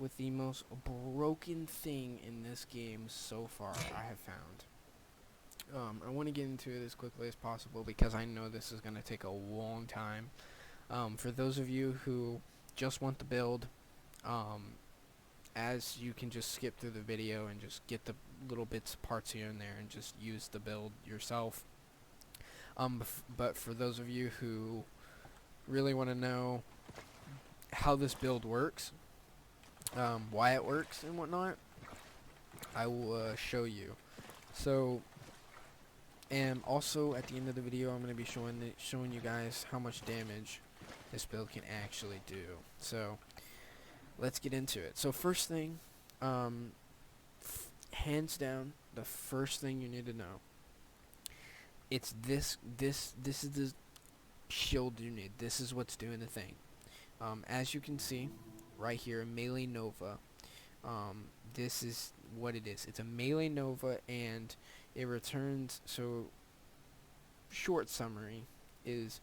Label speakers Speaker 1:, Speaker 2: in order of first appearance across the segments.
Speaker 1: with the most broken thing in this game so far I have found. I want to get into it as quickly as possible because I know this is going to take a long time. For those of you who just want the build, um, as you can just skip through the video and just get the little bits parts here and there and just use the build yourself. But for those of you who really want to know how this build works, why it works and whatnot, I will show you. So, and also at the end of the video, I'm going to be showing you guys how much damage this build can actually do. So, let's get into it. So first thing, hands down, the first thing you need to know. It's this is the shield you need. This is what's doing the thing. As you can see, right here, Melee Nova. This is what it is. It's a Melee Nova, and it returns. So, short summary is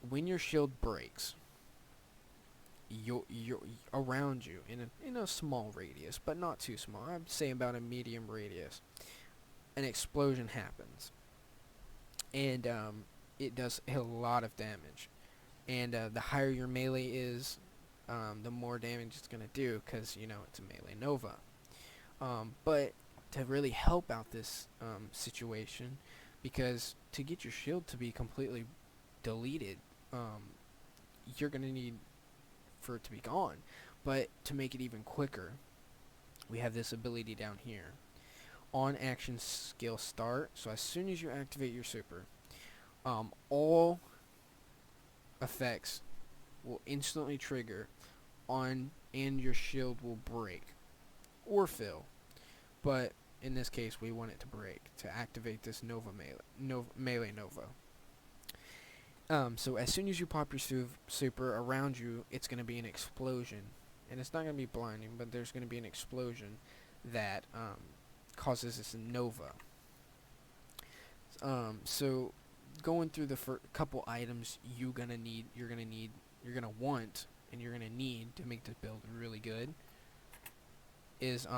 Speaker 1: when your shield breaks, you're around you in a small radius, but not too small. I'd say about a medium radius. An explosion happens, and it does a lot of damage. And the higher your melee is, the more damage it's gonna do, because it's a Melee Nova. But to really help out this situation, because to get your shield to be completely deleted, you're gonna need for it to be gone. But to make it even quicker, we have this ability down here. On action skill start, so as soon as you activate your super, all effects will instantly trigger on, and your shield will break or fill. But in this case, we want it to break to activate this Melee Nova. So as soon as you pop your super, around you, it's going to be an explosion. And it's not going to be blinding, but there's going to be an explosion that causes this Nova. So going through the couple items you're gonna want, and you're gonna need to make this build really good is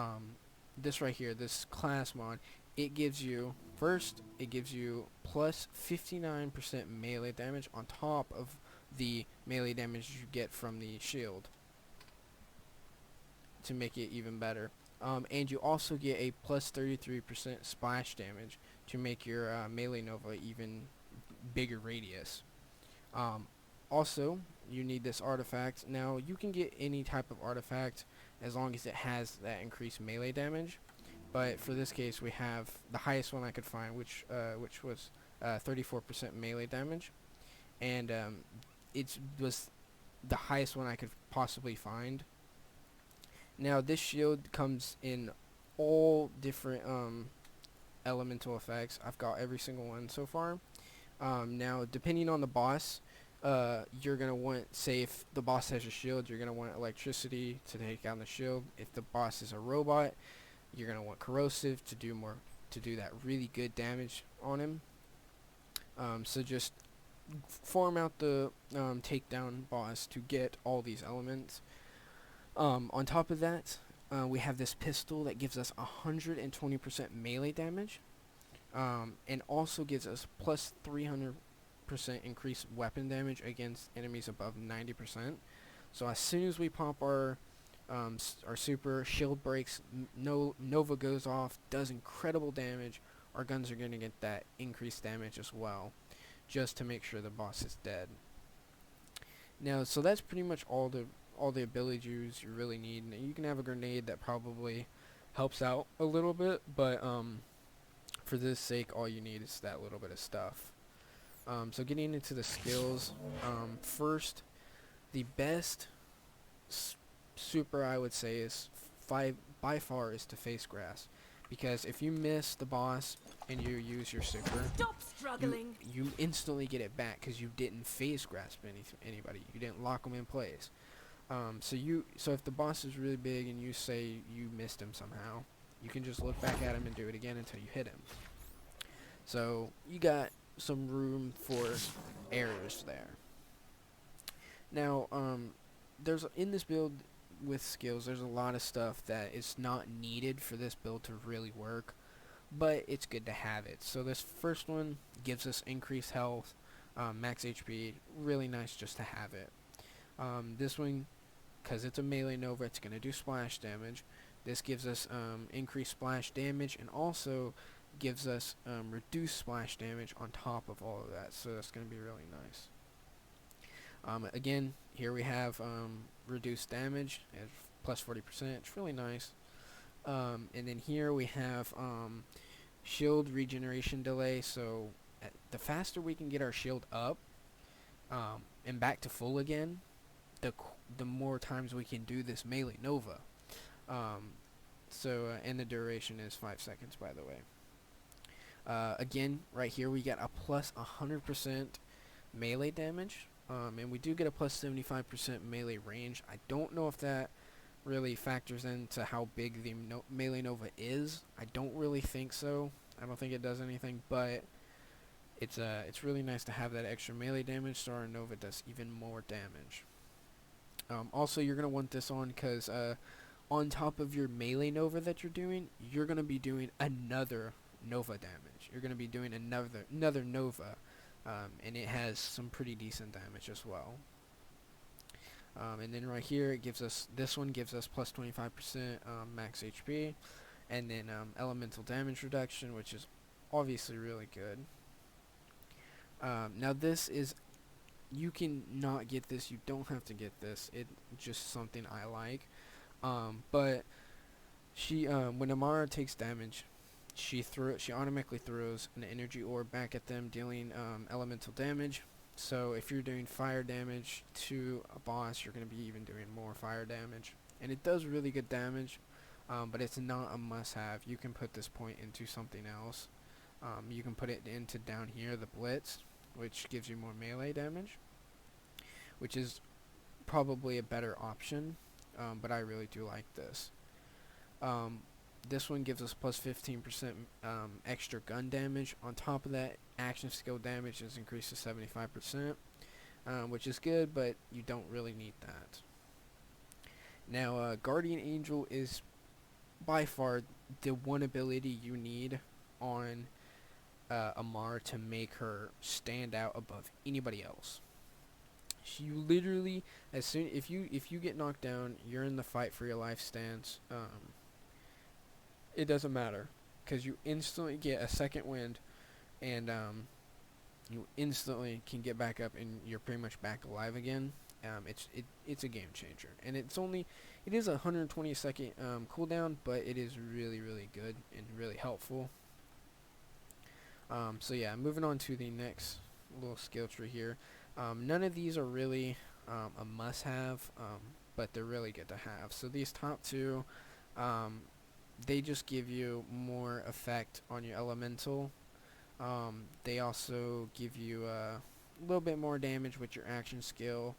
Speaker 1: this right here, this class mod. It gives you plus 59% melee damage on top of the melee damage you get from the shield to make it even better. And you also get a plus 33% splash damage to make your Melee Nova even bigger radius. Also, you need this artifact. Now, you can get any type of artifact as long as it has that increased melee damage. But for this case, we have the highest one I could find, which was 34% melee damage, and it was the highest one I could possibly find. Now, this shield comes in all different elemental effects. I've got every single one so far. Now, depending on the boss, you're going to want, say if the boss has a shield, you're going to want electricity to take down the shield. If the boss is a robot, you're going to want corrosive to do that really good damage on him. So just farm out the takedown boss to get all these elements. On top of that, we have this pistol that gives us 120% melee damage, and also gives us plus 300% increased weapon damage against enemies above 90%. So as soon as we pop our super, shield breaks, Nova goes off, does incredible damage. Our guns are going to get that increased damage as well, just to make sure the boss is dead. Now, so that's pretty much all the abilities you really need. And you can have a grenade that probably helps out a little bit, but for this sake, all you need is that little bit of stuff. So getting into the skills, first, the best super I would say is by far is to face grass, because if you miss the boss and you use your super,
Speaker 2: Stop struggling.
Speaker 1: you instantly get it back because you didn't phase grasp anybody. You didn't lock them in place. So if the boss is really big and you say you missed him somehow, you can just look back at him and do it again until you hit him. So you got some room for errors there. Now, in this build, with skills, there's a lot of stuff that is not needed for this build to really work, but it's good to have it. So this first one gives us increased health, max HP, really nice just to have it. This one, because it's a melee Nova, it's going to do splash damage. This gives us increased splash damage, and also gives us reduced splash damage on top of all of that, so that's going to be really nice. Again, here we have reduced damage at plus 40%. It's really nice. And then here we have shield regeneration delay. So the faster we can get our shield up and back to full again, the more times we can do this melee Nova. And the duration is 5 seconds, by the way. Again, right here we get a plus 100% melee damage. And we do get a plus 75% melee range. I don't know if that really factors into how big the melee Nova is. I don't really think so. I don't think it does anything, but it's really nice to have that extra melee damage so our Nova does even more damage. Also, you're going to want this on because on top of your melee Nova that you're doing, you're going to be doing another Nova damage. You're going to be doing another Nova. And it has some pretty decent damage as well. And then right here, it gives us, this one gives us plus 25% max HP, and then elemental damage reduction, which is obviously really good. Now this is, you can not get this, you don't have to get this, it's just something I like. But she, when Amara takes damage, she automatically throws an energy orb back at them, dealing elemental damage. So if you're doing fire damage to a boss, you're going to be even doing more fire damage. And it does really good damage, but it's not a must-have. You can put this point into something else. You can put it into down here, the Blitz, which gives you more melee damage, which is probably a better option, but I really do like this. This one gives us plus 15% extra gun damage. On top of that, action skill damage is increased to 75%, which is good, but you don't really need that. Now, Guardian Angel is by far the one ability you need on Amara to make her stand out above anybody else. She literally, if you get knocked down, you're in the fight for your life stance. It doesn't matter, because you instantly get a second wind, and you instantly can get back up, and you're pretty much back alive again. It's a game changer, and it is a 120-second cooldown, but it is really, really good and really helpful. So yeah, moving on to the next little skill tree here. None of these are really a must-have, but they're really good to have. So these top two, they just give you more effect on your elemental. They also give you a little bit more damage with your action skill,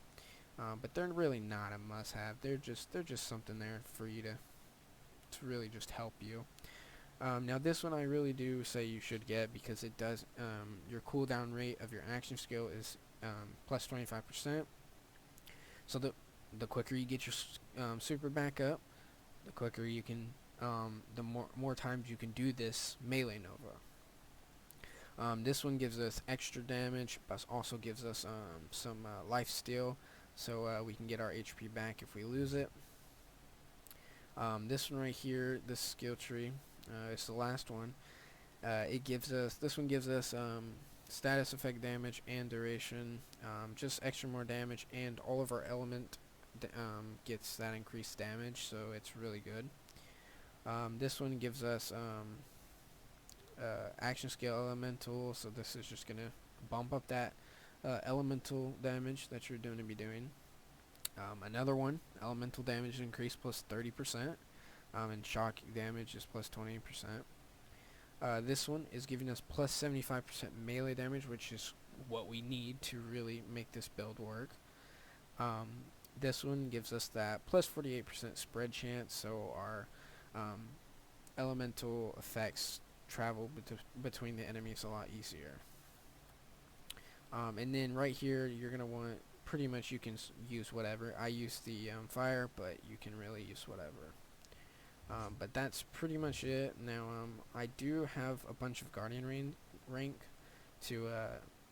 Speaker 1: but they're really not a must-have. They're just something there for you to really just help you. Now this one I really do say you should get, because it does your cooldown rate of your action skill is plus 25%. So the quicker you get your super back up, the quicker you can. The more times you can do this melee Nova. This one gives us extra damage, but also gives us some life steal, so we can get our HP back if we lose it. This one right here, this skill tree, it's the last one. This one gives us status effect damage and duration, just extra more damage, and all of our element gets that increased damage, so it's really good. This one gives us action scale elemental, so this is just gonna bump up that elemental damage that you're going to be doing. Another one, elemental damage increase plus 30%, and shock damage is plus 20%. This one is giving us plus 75% melee damage, which is what we need to really make this build work. This one gives us that plus 48% spread chance, so our elemental effects travel between the enemies a lot easier. And then right here, you're going to want pretty much you can use whatever. I use the fire, but you can really use whatever. But that's pretty much it. Now, I do have a bunch of Guardian rank to,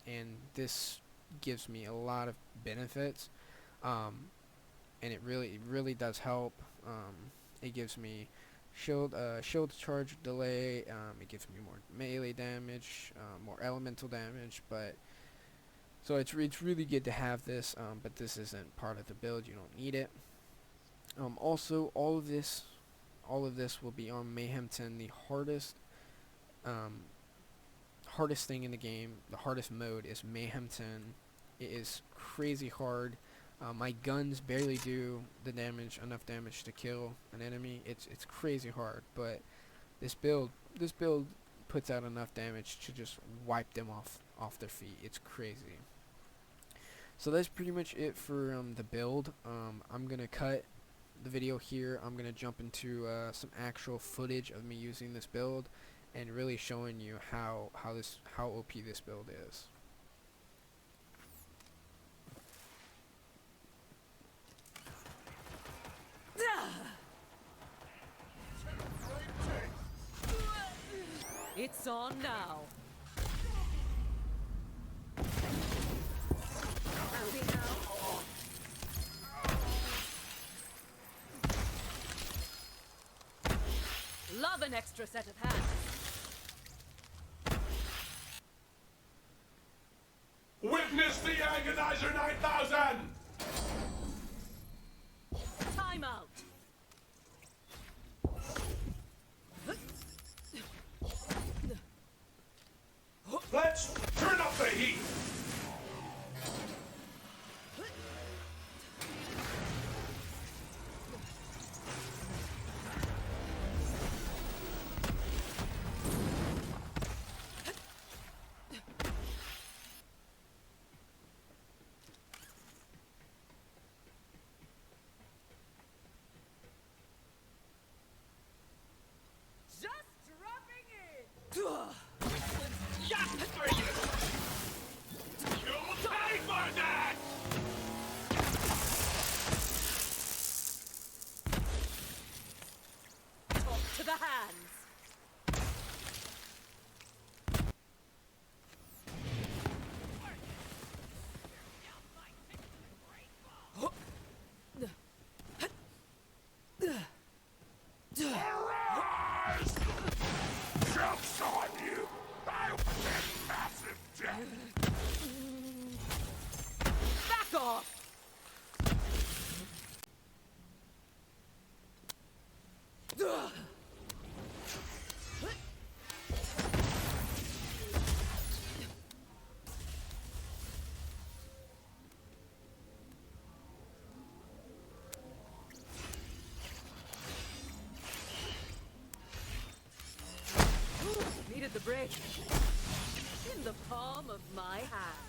Speaker 1: and this gives me a lot of benefits, and it really does help. It gives me shield charge delay. It gives me more melee damage, more elemental damage. But so it's really good to have this. But this isn't part of the build. You don't need it. Also, all of this will be on Mayhem 10, the hardest thing in the game. The hardest mode is Mayhem 10. It is crazy hard. My guns barely do enough damage to kill an enemy. It's crazy hard, but this build puts out enough damage to just wipe them off their feet. It's crazy. So that's pretty much it for the build. I'm gonna cut the video here. I'm gonna jump into some actual footage of me using this build and really showing you how OP this build is.
Speaker 2: It's on now. Howdy now. Love an extra set of hands.
Speaker 3: Witness the Agonizer 9000!
Speaker 2: Time out.
Speaker 3: Let's turn up the heat!
Speaker 2: Just dropping in.
Speaker 3: Just for you! You'll pay for that!
Speaker 2: Talk to the hands.
Speaker 3: Arise! Jumps on you! I'll take massive death!
Speaker 2: Back off. Needed the break. In the palm of my hand.